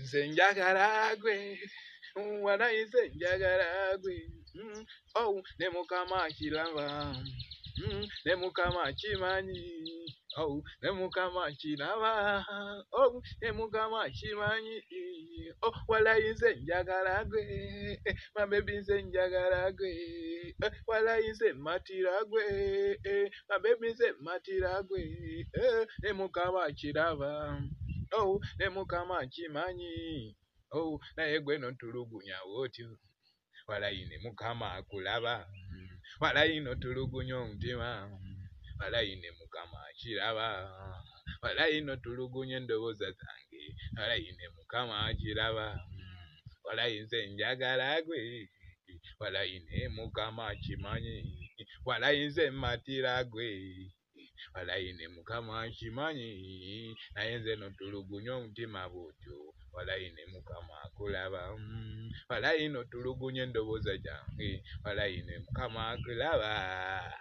Zenjagaragwe, walayi zenjagaragwe. Oh, ne mukama chilava. Ne mukama chimanyi. Oh, ne mukama chilava. Oh, ne mukama chimanyi. Oh, walayi zenjagaragwe. My baby zenjagaragwe. Walayi zenmatiragwe. My baby zenmatiragwe. Ne mukama chilava. Oh, ne mukama chimanyi. Oh, na yegwe no tulugunya woti. Walayi ne mukama akulaba. Walayi no tulugunya omutima. Walayi ne mukama achiraba. Walayi no tulugunya endowooza zange. Walayi ne mukama achiraba. Walayi nze njagala gwe. Walayi ne mukama achimanyi. Walayi nze mmatira gwe. Walayi ne mukama achimanyi. Naye nze no tulugunya omutima bwotyo. Walayi ne mukama akulaba. Walayi no tulugunya endowooza zange. Walayi ne mukama akulaba.